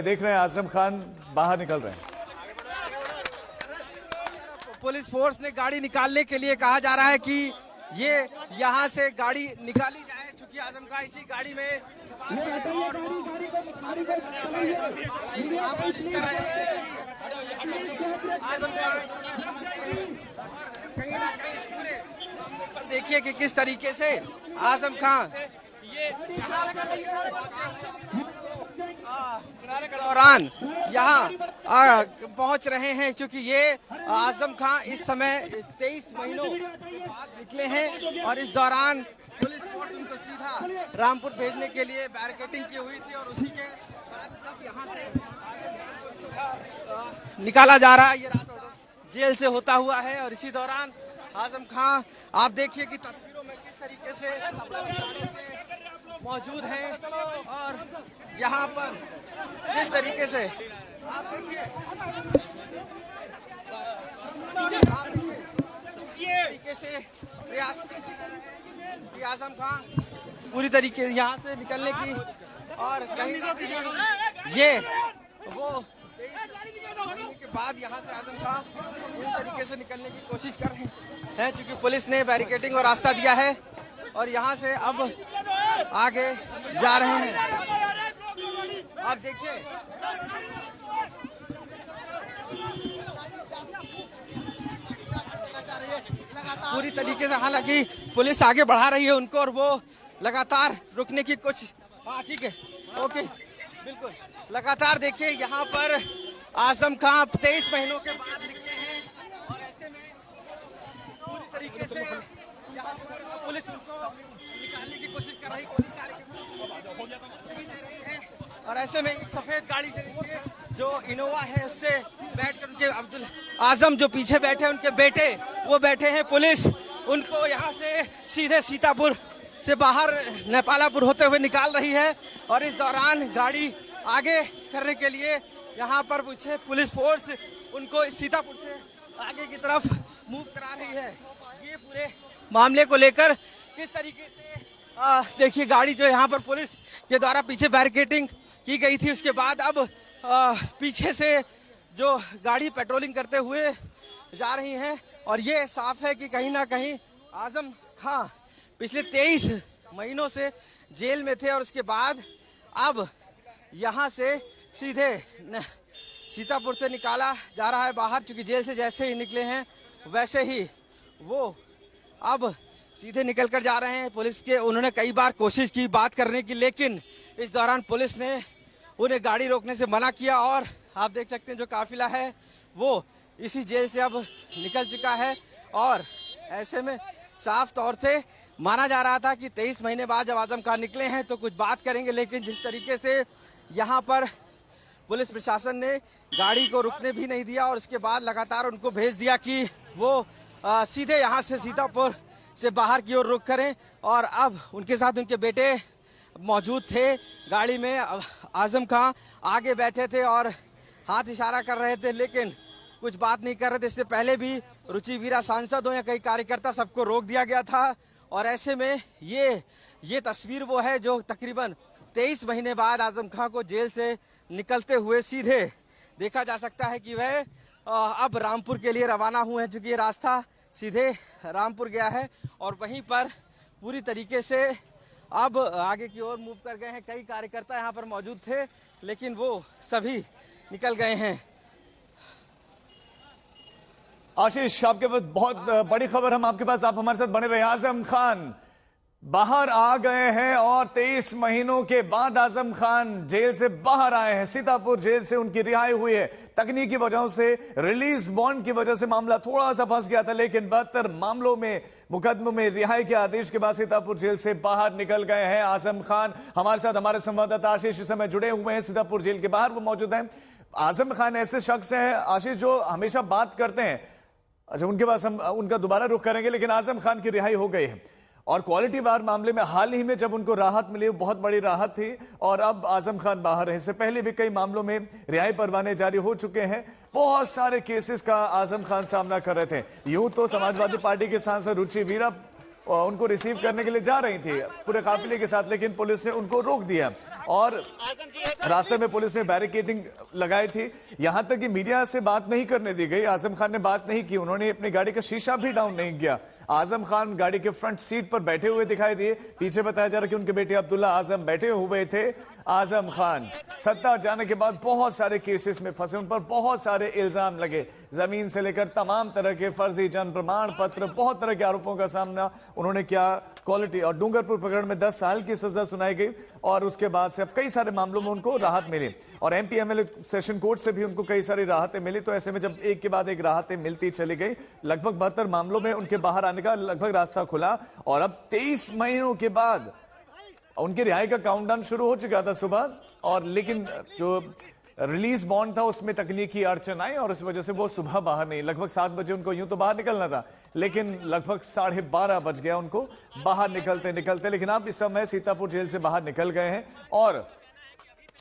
देख रहे हैं आजम खान बाहर निकल रहे हैं। पुलिस फोर्स ने गाड़ी निकालने के लिए कहा जा रहा है कि ये यहाँ से गाड़ी निकाली जाए, चूंकि आजम खान इसी गाड़ी में आजम खान कहीं ना कहीं पूरे देखिए कि किस तरीके से आजम खान ये दौरान यहाँ पहुंच रहे हैं, क्योंकि ये आजम खान इस समय 23 महीनों बाद निकले हैं और इस दौरान पुलिस फोर्स उनको सीधा रामपुर भेजने के लिए बैरिकेडिंग की हुई थी और उसी के बाद तब यहाँ से निकाला जा रहा है। ये रास्ता जेल से होता हुआ है और इसी दौरान आजम खान आप देखिए कि तस्वीरों में किस तरीके से मौजूद हैं और यहाँ पर जिस तरीके से आप देखिए तरीके से प्रयास कि आजम खान पूरी तरीके से यहाँ से निकलने की और कहीं ना कहीं ये वो के बाद यहाँ से आजम खान पूरी तरीके से निकलने की कोशिश कर रहे हैं, क्योंकि पुलिस ने बैरिकेडिंग और रास्ता दिया है और यहाँ से अब आगे जा रहे हैं। आप देखिए पूरी तरीके से, हालांकि पुलिस आगे बढ़ा रही है उनको और वो लगातार रुकने की कोशिश। हाँ ठीक है, ओके, बिल्कुल। लगातार देखिए यहाँ पर आजम खान 23 महीनों के बाद निकले हैं और ऐसे में पूरी तरीके से यहाँ पर पुलिस उनको निकालने की कोशिश कर रही है और ऐसे में एक सफेद गाड़ी से जो इनोवा है उससे बैठकर उनके अब्दुल आजम जो पीछे बैठे हैं उनके बेटे वो बैठे हैं, पुलिस उनको यहाँ से सीधे सीतापुर से बाहर नेपालापुर होते हुए निकाल रही है और इस दौरान गाड़ी आगे करने के लिए यहाँ पर पीछे पुलिस फोर्स उनको सीतापुर से आगे की तरफ मूव करा रही है। ये पूरे मामले को लेकर किस तरीके से देखिए गाड़ी जो यहाँ पर पुलिस के द्वारा पीछे बैरिकेडिंग की गई थी, उसके बाद अब पीछे से जो गाड़ी पेट्रोलिंग करते हुए जा रही हैं और ये साफ है कि कहीं ना कहीं आजम खान पिछले 23 महीनों से जेल में थे और उसके बाद अब यहाँ से सीधे सीतापुर से निकाला जा रहा है बाहर, क्योंकि जेल से जैसे ही निकले हैं वैसे ही वो अब सीधे निकल कर जा रहे हैं। पुलिस के उन्होंने कई बार कोशिश की बात करने की, लेकिन इस दौरान पुलिस ने उन्हें गाड़ी रोकने से मना किया और आप देख सकते हैं जो काफिला है वो इसी जेल से अब निकल चुका है और ऐसे में साफ तौर से माना जा रहा था कि 23 महीने बाद जब आजम खान निकले हैं तो कुछ बात करेंगे, लेकिन जिस तरीके से यहाँ पर पुलिस प्रशासन ने गाड़ी को रुकने भी नहीं दिया और उसके बाद लगातार उनको भेज दिया कि वो सीधे यहाँ से सीतापुर से बाहर की ओर रुख करें और अब उनके साथ उनके बेटे मौजूद थे गाड़ी में। आजम खान आगे बैठे थे और हाथ इशारा कर रहे थे लेकिन कुछ बात नहीं कर रहे थे। इससे पहले भी रुचिवीरा सांसद हो या कई कार्यकर्ता सबको रोक दिया गया था और ऐसे में ये तस्वीर वो है जो तकरीबन 23 महीने बाद आजम खान को जेल से निकलते हुए सीधे देखा जा सकता है कि वह अब रामपुर के लिए रवाना हुए हैं, चूँकि ये रास्ता सीधे रामपुर गया है और वहीं पर पूरी तरीके से अब आगे की ओर मूव कर गए हैं। कई कार्यकर्ता यहाँ पर मौजूद थे लेकिन वो सभी निकल गए हैं। आशीष, आपके पास बहुत बड़ी खबर हम आपके पास, आप हमारे साथ बने रहे। आजम खान बाहर आ गए हैं और 23 महीनों के बाद आजम खान जेल से बाहर आए हैं। सीतापुर जेल से उनकी रिहाई हुई है। तकनीकी वजहों से, रिलीज बॉन्ड की वजह से मामला थोड़ा सा फंस गया था, लेकिन 72 मामलों में मुकदमों में रिहाई के आदेश के बाद सीतापुर जेल से बाहर निकल गए हैं आजम खान। हमारे साथ हमारे संवाददाता आशीष इस समय जुड़े हुए हैं, सीतापुर जेल के बाहर वो मौजूद हैं। आजम खान ऐसे शख्स हैं आशीष जो हमेशा बात करते हैं, अच्छा उनके पास हम उनका दोबारा रुख करेंगे, लेकिन आजम खान की रिहाई हो गई है और क्वालिटी बार मामले में हाल ही में जब उनको राहत मिली, बहुत बड़ी राहत थी और अब आजम खान बाहर है। इससे पहले भी कई मामलों में रिहाई परवाने जारी हो चुके हैं। बहुत सारे केसेस का आजम खान सामना कर रहे थे। यूं तो समाजवादी पार्टी के सांसद रुचि वीरा उनको रिसीव करने के लिए जा रही थी पूरे काफिले के साथ, लेकिन पुलिस ने उनको रोक दिया और रास्ते में पुलिस ने बैरिकेडिंग लगाई थी। यहां तक कि मीडिया से बात नहीं करने दी गई। आजम खान ने बात नहीं की, उन्होंने अपनी गाड़ी का शीशा भी डाउन नहीं किया। आजम खान गाड़ी के फ्रंट सीट पर बैठे हुए दिखाई दिए। पीछे बताया जा रहा है कि उनके बेटे अब्दुल्ला आजम बैठे हुए थे। आजम खान सत्ता जाने के बाद बहुत सारे केसेस में फंसे, उन पर बहुत सारे इल्जाम लगे, जमीन से लेकर तमाम तरह के फर्जी जन्म प्रमाण पत्र, बहुत तरह के आरोपों का सामना उन्होंने किया। क्वालिटी और डूंगरपुर प्रकरण में 10 साल की सजा सुनाई गई और उसके बाद से अब कई सारे मामलों में उनको राहत मिली और एमपी एमएलए सेशन कोर्ट से भी उनको कई सारी राहतें मिली। तो ऐसे में जब एक के बाद एक राहतें मिलती चली गई, लगभग 72 मामलों में उनके बाहर आने का लगभग रास्ता खुला और अब 23 महीनों के बाद उनकी रिहाई का काउंटडाउन शुरू हो चुका था सुबह। और लेकिन जो रिलीज बॉन्ड था उसमें तकनीकी अड़चन आई और इस वजह से वो सुबह बाहर नहीं, लगभग 7 बजे उनको यूं तो बाहर निकलना था, लेकिन लगभग 12:30 बज गया उनको बाहर निकलते निकलते। लेकिन अब इस समय सीतापुर जेल से बाहर निकल गए हैं और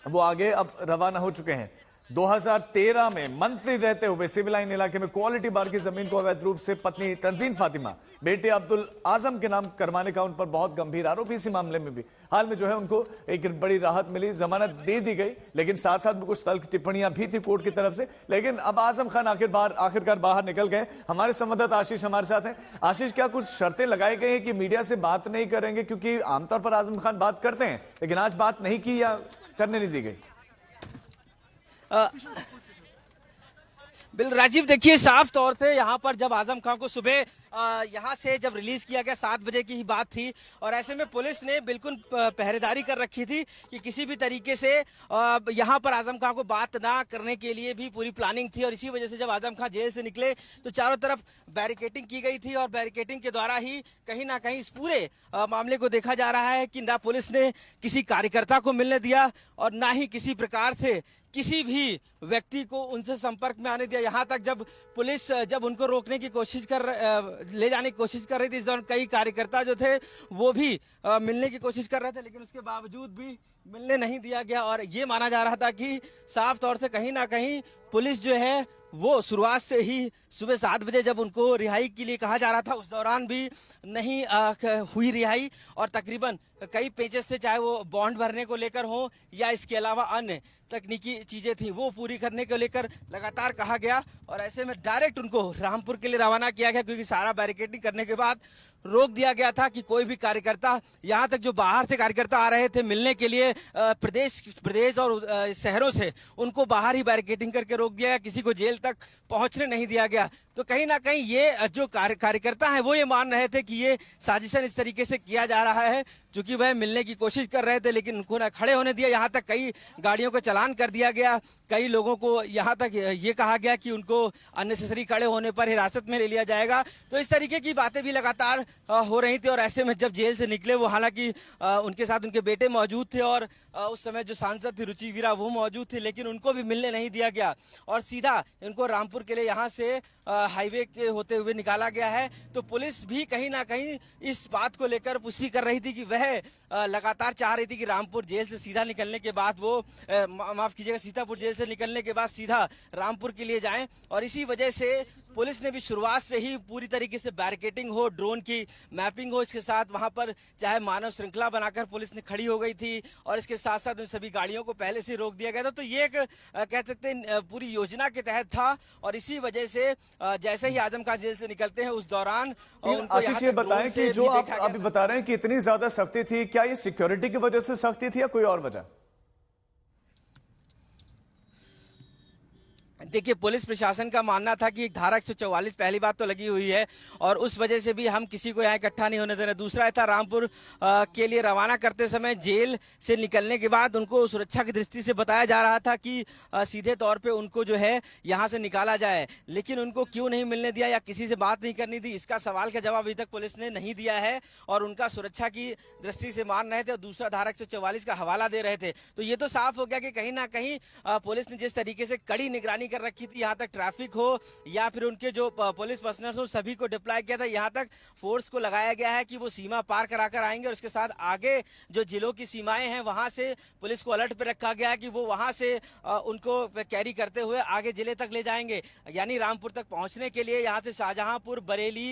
वो आगे अब रवाना हो चुके हैं। 2013 में मंत्री रहते हुए सिविल लाइन इलाके में क्वालिटी बार की जमीन को अवैध रूप से पत्नी तंजीन फातिमा, बेटे अब्दुल आजम के नाम करवाने का उन पर बहुत गंभीर आरोप। इसी मामले में भी हाल में जो है उनको एक बड़ी राहत मिली, जमानत दे दी गई, लेकिन साथ साथ में कुछ तल्ख टिप्पणियां भी थी कोर्ट की तरफ से। लेकिन अब आजम खान आखिरकार बाहर निकल गए। हमारे संवाददाता आशीष हमारे साथ हैं। आशीष, क्या कुछ शर्तें लगाई गई हैं कि मीडिया से बात नहीं करेंगे? क्योंकि आमतौर पर आजम खान बात करते हैं, लेकिन आज बात नहीं की या करने नहीं दी गई। बिल राजीव, देखिए साफ तौर से यहाँ पर जब आजम खान को सुबह यहाँ से जब रिलीज किया गया 7 बजे की ही बात थी और ऐसे में पुलिस ने बिल्कुल पहरेदारी कर रखी थी कि किसी भी तरीके से यहाँ पर आजम खान को बात ना करने के लिए भी पूरी प्लानिंग थी। और इसी वजह से जब आजम खान जेल से निकले तो चारों तरफ बैरिकेडिंग की गई थी और बैरिकेडिंग के द्वारा ही कहीं ना कहीं इस पूरे मामले को देखा जा रहा है कि ना पुलिस ने किसी कार्यकर्ता को मिलने दिया और ना ही किसी प्रकार से किसी भी व्यक्ति को उनसे संपर्क में आने दिया। यहाँ तक जब पुलिस जब उनको रोकने की कोशिश ले जाने की कोशिश कर रही थी, इस दौरान कई कार्यकर्ता जो थे वो भी मिलने की कोशिश कर रहे थे, लेकिन उसके बावजूद भी मिलने नहीं दिया गया। और ये माना जा रहा था कि साफ तौर से कहीं ना कहीं पुलिस जो है वो शुरुआत से ही सुबह 7 बजे जब उनको रिहाई के लिए कहा जा रहा था उस दौरान भी नहीं हुई रिहाई और तकरीबन कई पेचेस थे, चाहे वो बॉन्ड भरने को लेकर हो या इसके अलावा अन्य तकनीकी चीजें थी वो पूरी करने को लेकर लगातार कहा गया। और ऐसे में डायरेक्ट उनको रामपुर के लिए रवाना किया गया क्योंकि सारा बैरिकेडिंग करने के बाद रोक दिया गया था कि कोई भी कार्यकर्ता, यहाँ तक जो बाहर से कार्यकर्ता आ रहे थे मिलने के लिए प्रदेश और शहरों से, उनको बाहर ही बैरिकेडिंग करके रोक दिया गया, किसी को जेल तक पहुंचने नहीं दिया गया। तो कहीं ना कहीं ये जो कार्यकर्ता हैं वो ये मान रहे थे कि ये साजिशन इस तरीके से किया जा रहा है, क्योंकि वह मिलने की कोशिश कर रहे थे लेकिन उनको ना खड़े होने दिया। यहाँ तक कई गाड़ियों का चालान कर दिया गया, कई लोगों को यहाँ तक ये कहा गया कि उनको अननेसेसरी खड़े होने पर हिरासत में ले लिया जाएगा। तो इस तरीके की बातें भी लगातार हो रही थी। और ऐसे में जब जेल से निकले वो, हालांकि उनके साथ उनके बेटे मौजूद थे और उस समय जो सांसद थी रुचि वीरा वो मौजूद थे, लेकिन उनको भी मिलने नहीं दिया गया और सीधा इनको रामपुर के लिए यहाँ से हाईवे के होते हुए निकाला गया है। तो पुलिस भी कहीं ना कहीं इस बात को लेकर पुष्टि कर रही थी कि वह लगातार चाह रही थी कि रामपुर जेल से सीधा निकलने के बाद वो माफ कीजिएगा सीतापुर जेल से निकलने के बाद सीधा रामपुर के लिए जाएं। और इसी वजह से पुलिस ने भी शुरुआत से ही पूरी तरीके से बैरिकेडिंग हो, ड्रोन की मैपिंग हो, इसके साथ वहां पर चाहे मानव श्रृंखला बनाकर पुलिस ने खड़ी हो गई थी और इसके साथ साथ उन सभी गाड़ियों को पहले से रोक दिया गया था। तो ये एक कह सकते हैं पूरी योजना के तहत था। और इसी वजह से जैसे ही आजम खान जेल से निकलते हैं उस दौरान आशीष ये बताएं कि जो आप अभी बता रहे हैं कि इतनी ज्यादा सख्ती थी, क्या ये सिक्योरिटी की वजह से सख्ती थी या कोई और वजह? देखिए, पुलिस प्रशासन का मानना था कि धारा 144 पहली बात तो लगी हुई है और उस वजह से भी हम किसी को यहाँ इकट्ठा नहीं होने दे रहे। दूसरा था रामपुर के लिए रवाना करते समय जेल से निकलने के बाद उनको सुरक्षा की दृष्टि से बताया जा रहा था कि सीधे तौर पे उनको जो है यहाँ से निकाला जाए, लेकिन उनको क्यों नहीं मिलने दिया या किसी से बात नहीं करनी थी, इसका सवाल का जवाब अभी तक पुलिस ने नहीं दिया है और उनका सुरक्षा की दृष्टि से मान रहे थे और दूसरा धारा 144 का हवाला दे रहे थे। तो ये तो साफ हो गया कि कहीं ना कहीं पुलिस ने जिस तरीके से कड़ी निगरानी निगरानी कर रखी थी, यहाँ तक ट्रैफिक हो या फिर उनके जो पुलिस पर्सनल हो सभी को डिप्लॉय किया था। यहाँ तक फोर्स को लगाया गया है कि वो सीमा पार कराकर आएंगे और उसके साथ आगे जो जिलों की सीमाएं हैं वहां से पुलिस को अलर्ट पे रखा गया है कि वो वहां से उनको कैरी करते हुए आगे जिले तक ले जाएंगे। यानी रामपुर तक पहुंचने के लिए यहाँ से शाहजहांपुर, बरेली,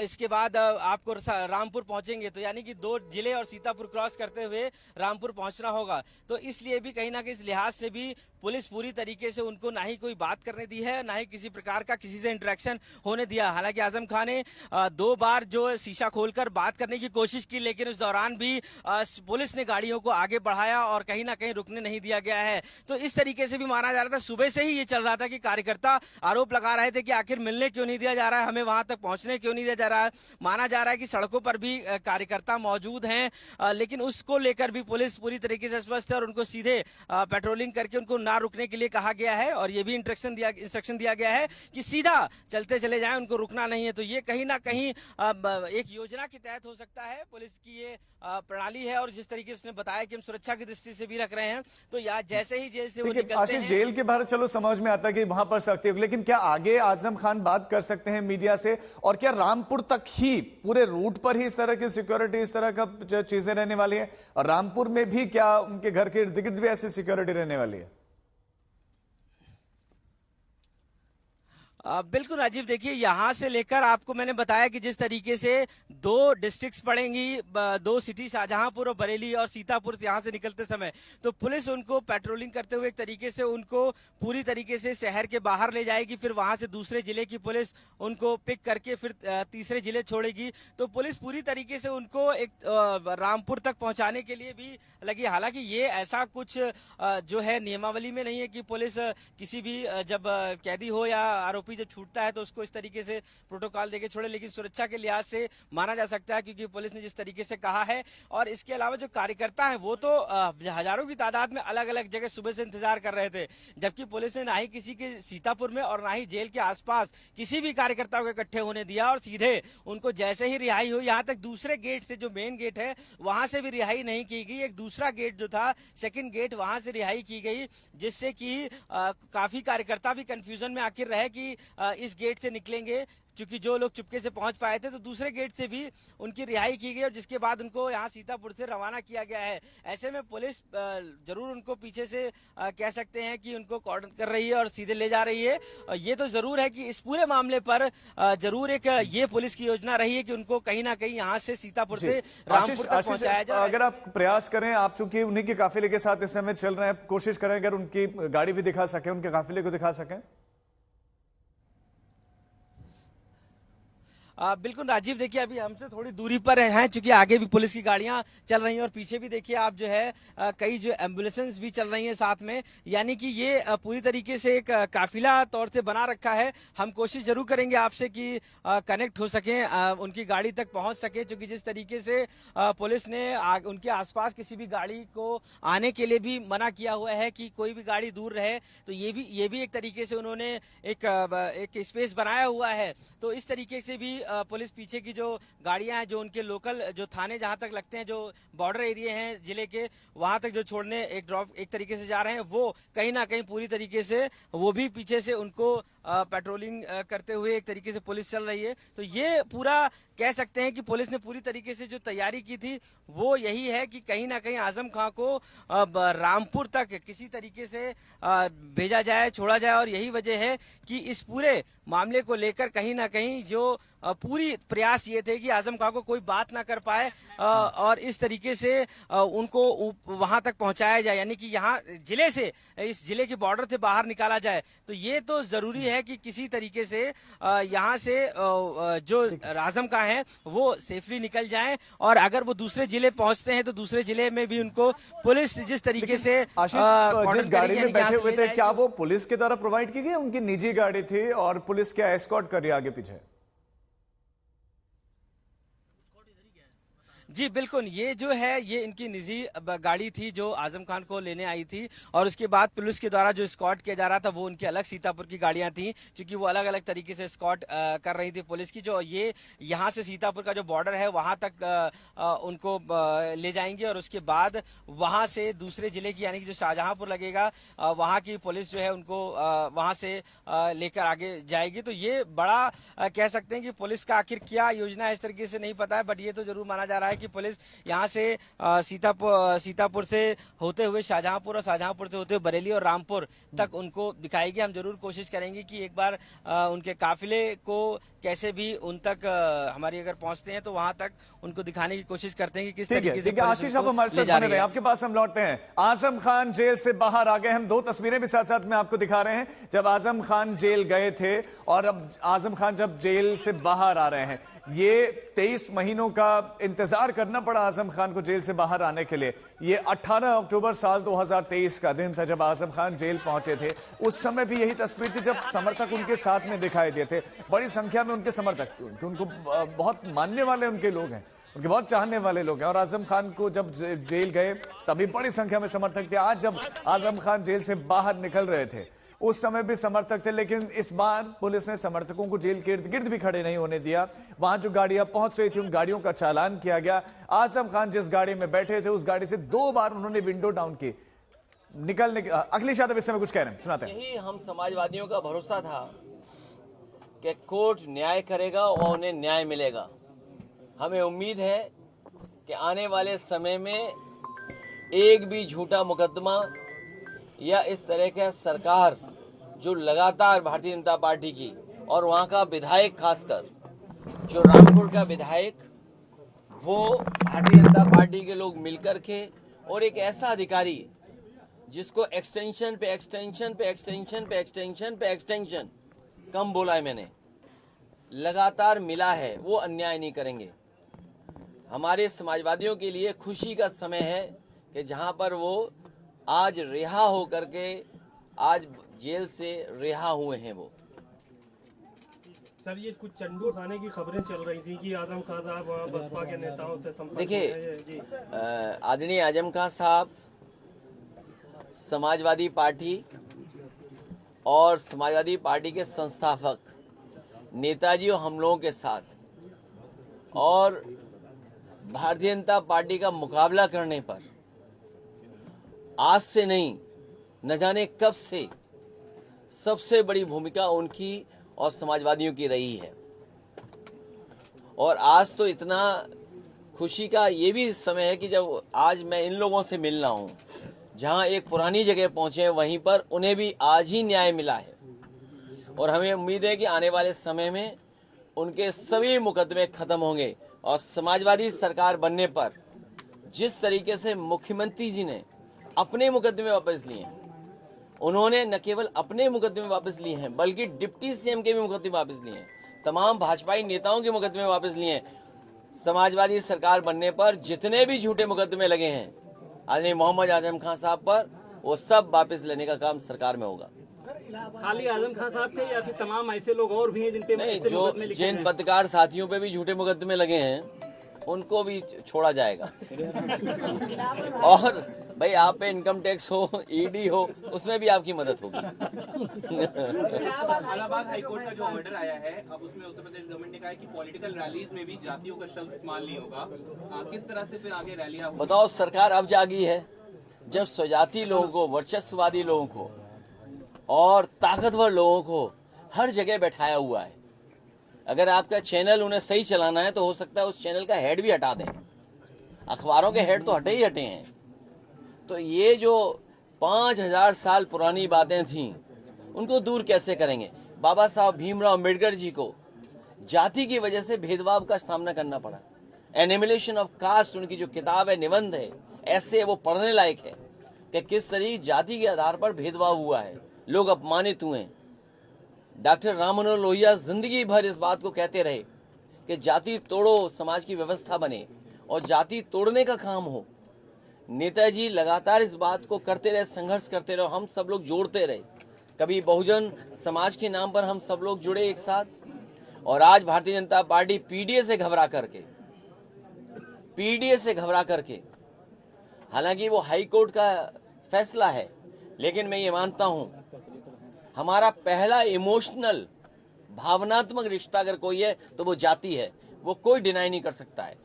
इसके बाद आपको रामपुर पहुंचेंगे, तो यानी कि 2 जिले और सीतापुर क्रॉस करते हुए रामपुर पहुंचना होगा। तो इसलिए भी कहीं ना कहीं इस लिहाज से भी पुलिस पूरी तरीके से उनको ना ही कोई बात करने दी है, ना ही किसी प्रकार का किसी से इंटरेक्शन होने दिया। हालांकि आजम खान ने 2 बार जो शीशा खोलकर बात करने की कोशिश की, लेकिन उस दौरान भी पुलिस ने गाड़ियों को आगे बढ़ाया और कहीं ना कहीं रुकने नहीं दिया गया है। तो इस तरीके से भी माना जा रहा था, सुबह से ही ये चल रहा था कि कार्यकर्ता आरोप लगा रहे थे कि आखिर मिलने क्यों नहीं दिया जा रहा है, हमें वहां तक पहुंचने क्यों नहीं दिया जा रहा है। माना जा रहा है कि सड़कों पर भी कार्यकर्ता मौजूद हैं, लेकिन उसको लेकर भी पुलिस पूरी तरीके से स्वस्थ है और उनको सीधे पेट्रोलिंग करके उनको ना रुकने के लिए कहा गया है और ये भी इंस्ट्रक्शन दिया गया है कि सीधा चलते चले जाएं, उनको रुकना नहीं है। तो ये कहीं ना कहीं एक योजना के तहत हो सकता है, पुलिस की ये प्रणाली है। और जिस तरीके से उसने बताया कि हम सुरक्षा की दृष्टि से भी रख रहे हैं, तो या जैसे ही जेल से वो निकलते हैं, जेल के बाहर चलो समझ में आता है कि वहां पर सख्ती होगी, लेकिन क्या आगे आजम खान बात कर सकते हैं मीडिया से? और क्या रामपुर तक ही पूरे रूट पर ही इस तरह की सिक्योरिटी, इस तरह का चीजें रहने वाली है? और रामपुर में भी क्या उनके घर के इर्द गिर्द भी ऐसी सिक्योरिटी रहने वाली है? बिल्कुल राजीव, देखिए यहाँ से लेकर आपको मैंने बताया कि जिस तरीके से 2 डिस्ट्रिक्ट्स पड़ेंगी, 2 सिटी शाहजहांपुर और बरेली और सीतापुर यहाँ से निकलते समय, तो पुलिस उनको पेट्रोलिंग करते हुए एक तरीके से उनको पूरी तरीके से शहर के बाहर ले जाएगी, फिर वहां से दूसरे जिले की पुलिस उनको पिक करके फिर तीसरे जिले छोड़ेगी। तो पुलिस पूरी तरीके से उनको एक रामपुर तक पहुंचाने के लिए भी लगी। हालांकि ये ऐसा कुछ जो है नियमावली में नहीं है कि पुलिस किसी भी जब कैदी हो या आरोपी जब छूटता है तो उसको इस तरीके से प्रोटोकॉल देके छोड़े, लेकिन सुरक्षा के लिहाज से माना जा सकता है क्योंकि पुलिस ने जिस तरीके से कहा है। और इसके अलावा जो कार्यकर्ता हैं वो तो हजारों की तादाद में अलग अलग जगह सुबह से इंतजार कर रहे थे, जबकि पुलिस ने ना ही किसी के सीतापुर में और ना ही जेल के आसपास किसी भी कार्यकर्ता को इकट्ठे होने दिया और सीधे उनको जैसे ही रिहाई हुई, यहाँ तक दूसरे गेट से, जो मेन गेट है वहां से भी रिहाई नहीं की गई। एक दूसरा गेट जो था, सेकंड गेट, वहां से रिहाई की गई, जिससे कि काफी कार्यकर्ता भी कंफ्यूजन में आखिर रहे कि इस गेट से निकलेंगे, क्योंकि जो लोग चुपके से पहुंच पाए थे, तो दूसरे गेट से भी उनकी रिहाई की गई और जिसके बाद उनको यहाँ सीतापुर से रवाना किया गया है। ऐसे में पुलिस जरूर उनको पीछे से कह सकते हैं कि उनको कॉर्डन कर रही है और सीधे ले जा रही है। ये तो जरूर है कि इस पूरे मामले पर जरूर एक ये पुलिस की योजना रही है कि उनको कहीं ना कहीं यहाँ से सीतापुर से रामपुर तक पहुंचाया जाए। अगर आप प्रयास करें, आप चूंकि उन्हीं के काफिले के साथ इस समय चल रहे हैं, कोशिश करें अगर उनकी गाड़ी भी दिखा सके, उनके काफिले को दिखा सकें। बिल्कुल राजीव, देखिए अभी हमसे थोड़ी दूरी पर हैं, चूंकि आगे भी पुलिस की गाड़ियां चल रही हैं और पीछे भी देखिए आप जो है कई जो एम्बुलेंसेस भी चल रही हैं साथ में, यानी कि ये पूरी तरीके से एक काफिला तौर से बना रखा है। हम कोशिश जरूर करेंगे आपसे कि कनेक्ट हो सके, उनकी गाड़ी तक पहुंच सके, क्योंकि जिस तरीके से पुलिस ने उनके आसपास किसी भी गाड़ी को आने के लिए भी मना किया हुआ है कि कोई भी गाड़ी दूर रहे, तो ये भी एक तरीके से उन्होंने एक स्पेस बनाया हुआ है। तो इस तरीके से भी पुलिस पीछे की जो गाड़ियां हैं, जो उनके लोकल जो थाने जहां तक लगते हैं, जो बॉर्डर एरिया हैं जिले के, वहां तक जो छोड़ने एक ड्रॉप एक तरीके से जा रहे हैं, वो कहीं ना कहीं पूरी तरीके से वो भी पीछे से उनको पेट्रोलिंग करते हुए एक तरीके से पुलिस चल रही है। तो ये पूरा कह सकते हैं कि पुलिस ने पूरी तरीके से जो तैयारी की थी वो यही है कि कहीं ना कहीं आजम खां को रामपुर तक किसी तरीके से भेजा जाए, छोड़ा जाए। और यही वजह है कि इस पूरे मामले को लेकर कहीं ना कहीं जो पूरी प्रयास ये थे कि आजम खां को कोई बात ना कर पाए और इस तरीके से उनको वहां तक पहुंचाया जाए, यानी कि यहाँ जिले से, इस जिले के बॉर्डर से बाहर निकाला जाए। तो ये तो जरूरी है कि किसी तरीके से यहाँ से जो आजम खां है वो सेफली निकल जाएं, और अगर वो दूसरे जिले पहुंचते हैं तो दूसरे जिले में भी उनको पुलिस जिस तरीके से जिस गाड़ी में बैठे हुए थे, क्या वो पुलिस के द्वारा प्रोवाइड की गई, उनकी निजी गाड़ी थी और पुलिस क्या एस्कॉर्ट कर रही है आगे पीछे? जी बिल्कुल, ये जो है ये इनकी निजी गाड़ी थी जो आजम खान को लेने आई थी और उसके बाद पुलिस के द्वारा जो स्कॉट किया जा रहा था वो उनकी अलग सीतापुर की गाड़ियां थी, क्योंकि वो अलग अलग तरीके से स्कॉट कर रही थी पुलिस की। जो ये यहाँ से सीतापुर का जो बॉर्डर है वहां तक उनको ले जाएंगे और उसके बाद वहां से दूसरे जिले की यानी कि जो शाहजहांपुर लगेगा वहां की पुलिस जो है उनको वहां से लेकर आगे जाएगी। तो ये बड़ा कह सकते हैं कि पुलिस का आखिर क्या योजना है इस तरीके से नहीं पता है, बट ये तो जरूर माना जा रहा है कि पुलिस यहाँ से सीतापुर से होते हुए शाहजहांपुर और शाहजहांपुर से होते हुए बरेली और रामपुर तक उनको दिखाएगी। हम जरूर कोशिश करेंगे कि एक बार उनके काफिले को कैसे भी उन तक हमारी अगर पहुंचते हैं तो वहां तक उनको दिखाने की कोशिश करते हैं कि किस तरीके से आशीष आप हमारे साथ बने रहे, आपके पास हम लौटते हैं। आजम खान जेल से बाहर आ गए, हम दो तस्वीरें भी साथ साथ में आपको दिखा रहे हैं जब आजम खान जेल गए थे और अब आजम खान जब जेल से बाहर आ रहे हैं। ये 23 महीनों का इंतजार करना पड़ा आजम खान को जेल से बाहर आने के लिए। ये 18 अक्टूबर साल 2023 का दिन था जब आजम खान जेल पहुंचे थे। उस समय भी यही तस्वीर थी जब समर्थक उनके साथ में दिखाई दिए थे, बड़ी संख्या में उनके समर्थक, उनको बहुत मानने वाले उनके लोग हैं, उनके बहुत चाहने वाले लोग हैं। और आजम खान को जब जेल गए तभी बड़ी संख्या में समर्थक थे। आज जब आजम खान जेल से बाहर निकल रहे थे उस समय भी समर्थक थे, लेकिन इस बार पुलिस ने समर्थकों को जेल के इर्द गिर्द भी खड़े नहीं होने दिया। वहां जो गाड़ियां पहुंच रही थी उन गाड़ियों का चालान किया गया। आजम खान जिस गाड़ी में बैठे थे उस गाड़ी से 2 बार उन्होंने विंडो डाउन की निकलने की। अखिलेश यादव इस समय कुछ कह रहे हैं, सुनाते हैं। यही हम समाजवादियों का भरोसा था कि कोर्ट न्याय करेगा और उन्हें न्याय मिलेगा। हमें उम्मीद है कि आने वाले समय में एक भी झूठा मुकदमा या इस तरह का सरकार जो लगातार भारतीय जनता पार्टी की और वहाँ का विधायक, खासकर जो रामपुर का विधायक, वो भारतीय जनता पार्टी के लोग मिलकर के और एक ऐसा अधिकारी जिसको एक्सटेंशन पे एक्सटेंशन पे एक्सटेंशन पे एक्सटेंशन पे एक्सटेंशन कम बोला है मैंने, लगातार मिला है, वो अन्याय नहीं करेंगे। हमारे समाजवादियों के लिए खुशी का समय है कि जहां पर वो आज रिहा हो करके आज जेल से रिहा हुए हैं। वो सर ये कुछ चंडू खाने की खबरें चल रही थी कि आजम खान साहब बसपा के नेताओं से संपर्क। देखिए, आदरणीय आजम खान साहब समाजवादी पार्टी और समाजवादी पार्टी के संस्थापक नेताजी और हम लोगों के साथ और भारतीय जनता पार्टी का मुकाबला करने पर आज से नहीं न जाने कब से सबसे बड़ी भूमिका उनकी और समाजवादियों की रही है। और आज तो इतना खुशी का ये भी समय है कि जब आज मैं इन लोगों से मिल रहा हूं, जहां एक पुरानी जगह पहुंचे वहीं पर उन्हें भी आज ही न्याय मिला है। और हमें उम्मीद है कि आने वाले समय में उनके सभी मुकदमे खत्म होंगे और समाजवादी सरकार बनने पर जिस तरीके से मुख्यमंत्री जी ने अपने मुकदमे वापस लिए हैं, उन्होंने न केवल अपने मुकदमे वापस लिए हैं बल्कि डिप्टी सीएम के भी मुकदमे वापस लिए हैं, तमाम भाजपाई नेताओं के मुकदमे वापस लिए हैं। समाजवादी सरकार बनने पर जितने भी झूठे मुकदमे लगे हैं आदरणीय मोहम्मद आजम खान साहब पर, वो सब वापस लेने का काम सरकार में होगा। खाली आजम खान साहब के या फिर तमाम ऐसे लोग और भी हैं जिन पे नहीं, जो जिन पत्रकार साथियों पे भी झूठे मुकदमे लगे हैं उनको भी छोड़ा जाएगा। और भाई आप पे इनकम टैक्स हो, ईडी हो, उसमें भी आपकी मदद होगी। इलाहाबाद हाईकोर्ट का जो ऑर्डर आया है, अब उसमें उत्तर प्रदेश गवर्नमेंट ने कहा है कि पॉलिटिकल रैलीज में भी जातियों का शब्द इस्तेमाल नहीं होगा। किस तरह से फिर आगे रैलियां होंगी? बताओ, सरकार अब जागी है जब स्वजाति लोगों को, वर्चस्ववादी लोगों को और ताकतवर लोगों को हर जगह बैठाया हुआ है। अगर आपका चैनल उन्हें सही चलाना है तो हो सकता है उस चैनल का हेड भी हटा दें। अखबारों के हेड तो हटे ही हटे हैं। तो ये जो 5000 साल पुरानी बातें थीं उनको दूर कैसे करेंगे? बाबा साहब भीमराव अम्बेडकर जी को जाति की वजह से भेदभाव का सामना करना पड़ा। एनिमिलेशन ऑफ कास्ट उनकी जो किताब है, निबंध है, ऐसे वो पढ़ने लायक है कि किस तरीके जाति के आधार पर भेदभाव हुआ है, लोग अपमानित हुए। डॉक्टर राम मनोहर लोहिया जिंदगी भर इस बात को कहते रहे कि जाति तोड़ो, समाज की व्यवस्था बने, और जाति तोड़ने का काम हो। नेताजी लगातार इस बात को करते रहे, संघर्ष करते रहे, हम सब लोग जोड़ते रहे। कभी बहुजन समाज के नाम पर हम सब लोग जुड़े एक साथ, और आज भारतीय जनता पार्टी पीडीए से घबरा करके पीडीए से घबरा करके, हालांकि वो हाई कोर्ट का फैसला है, लेकिन मैं ये मानता हूं हमारा पहला इमोशनल भावनात्मक रिश्ता अगर कोई है तो वो जाति है, वो कोई डिनाई नहीं कर सकता है।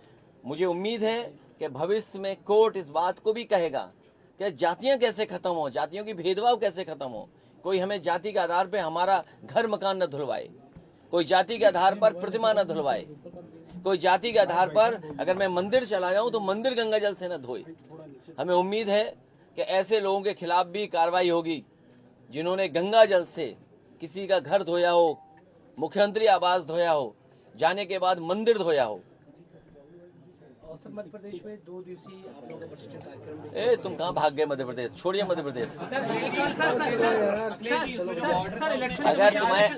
मुझे उम्मीद है कि भविष्य में कोर्ट इस बात को भी कहेगा कि जातियां कैसे खत्म हो, जातियों की भेदभाव कैसे खत्म हो। कोई हमें जाति के आधार पे हमारा घर मकान न धुलवाए, कोई जाति के आधार पर प्रतिमा न धुलवाए, कोई जाति के आधार पर अगर मैं मंदिर चला जाऊं तो मंदिर गंगा जल से न धोए। हमें उम्मीद है कि ऐसे लोगों के खिलाफ भी कार्रवाई होगी जिन्होंने गंगा जल से किसी का घर धोया हो, मुख्यमंत्री आवास धोया हो, जाने के बाद मंदिर धोया हो। मध्य प्रदेश में 2 दिवसीय आप लोगों का बजट कार्यक्रम, ए तुम कहाँ भाग गए मध्य प्रदेश, छोड़िए मध्य प्रदेश।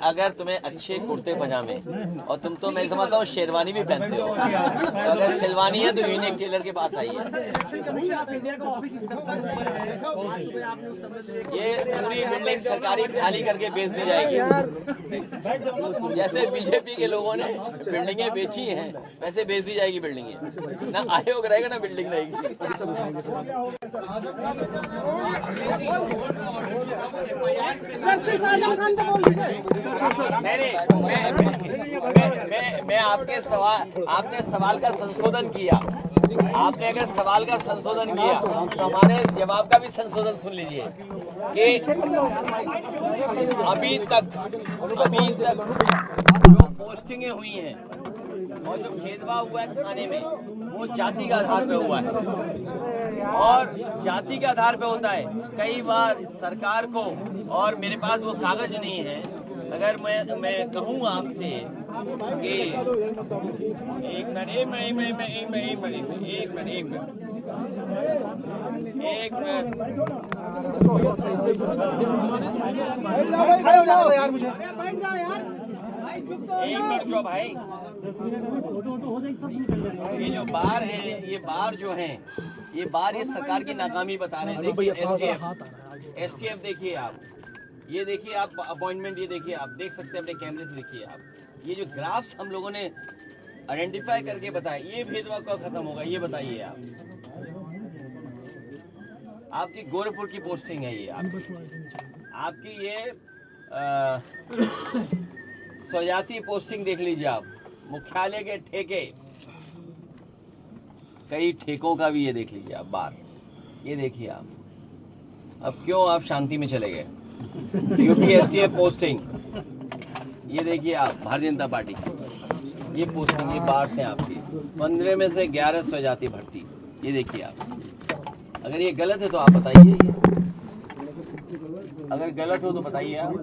अगर तुम्हें अच्छे कुर्ते पजामे और तुम तो मैं समझता हूँ शेरवानी भी पहनते हो, तो अगर शेरवानी है तो यूनिक टेलर के पास आइए। ये पूरी बिल्डिंग सरकारी खाली करके बेच दी जाएगी। जैसे बीजेपी के लोगों ने बिल्डिंगें बेची हैं वैसे बेच दी जाएगी बिल्डिंगें, ना आयोग रहेगा ना बिल्डिंग रहेगी। नहीं, मैं आपने सवाल का संशोधन किया। आपने अगर सवाल का संशोधन किया तो हमारे जवाब का भी संशोधन सुन लीजिए कि अभी तक जो पोस्टिंगें हुई हैं और जो भेदभाव हुआ है थाने में वो जाति के आधार पे हुआ है, और जाति के आधार पे होता है। कई बार सरकार को, और मेरे पास वो कागज नहीं है, अगर मैं कहूँ आपसे कि एक मिनट जो भाई, ये जो बार है, ये बार जो है, ये बार ये सरकार की नाकामी बता रहे हैं। देखिए एसटीएफ देखिए आप, ये देखिए आप अपॉइंटमेंट, ये देखिए आप देख सकते हैं अपने कैमरे से, देखिए आप ये जो ग्राफ्स हम लोगों ने आइडेंटिफाई करके बताया, ये भेदभाव कब खत्म होगा ये बताइए आप। आपकी गोरखपुर की पोस्टिंग है ये, आपकी ये स्वजाति पोस्टिंग देख लीजिए आप, मुख्यालय के ठेके, कई ठेकों का भी ये देख लीजिए आप बार, ये देखिए आप। अब क्यों आप शांति में चले गए? यूपी एसटीएफ पोस्टिंग, ये देखिए आप, भारतीय जनता पार्टी की ये पोस्टिंग, ये बार थे आपकी 15 में से 11 स्वजाति भर्ती, ये देखिए आप। अगर ये गलत है तो आप बताइए, अगर गलत हो तो बताइए आप।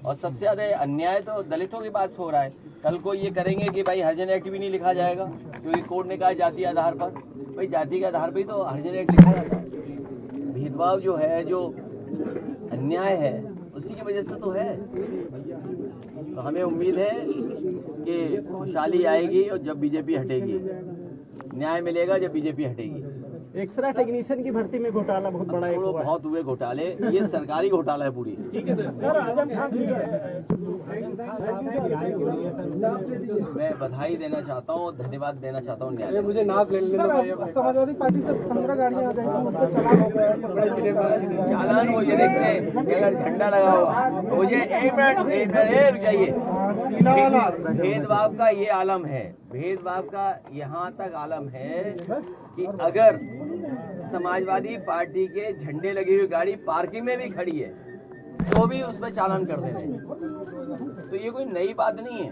और सबसे ज्यादा अन्याय तो दलितों के पास हो रहा है। कल को ये करेंगे कि भाई हरिजन एक्ट भी नहीं लिखा जाएगा क्योंकि कोर्ट ने कहा जाति आधार पर। भाई जाति के आधार पर ही तो हरिजन एक्ट लिखा जाता है। भेदभाव जो है, जो अन्याय है, उसी की वजह से तो है। तो हमें उम्मीद है कि खुशहाली आएगी और जब बीजेपी हटेगी, न्याय मिलेगा जब बीजेपी हटेगी। एक्सरा टेक्नीशियन की भर्ती में घोटाला बहुत बड़ा बहुत हुए घोटाले, ये सरकारी घोटाला है पूरी। मैं बधाई देना चाहता हूँ, धन्यवाद देना चाहता हूँ न्यायालय। मुझे नाम ले लेना। समाजवादी पार्टी से 15 गाड़ियां आ गई, चालान वो ये देखते हैं अगर झंडा लगा हुआ, मुझे एक मिनट रुकिए। भेदभाव का ये आलम है, भेदभाव का यहाँ तक आलम है कि अगर समाजवादी पार्टी के झंडे लगी हुई गाड़ी पार्किंग में भी खड़ी है तो भी उस पर चालान कर दे रहे हैं। तो ये कोई नई बात नहीं है।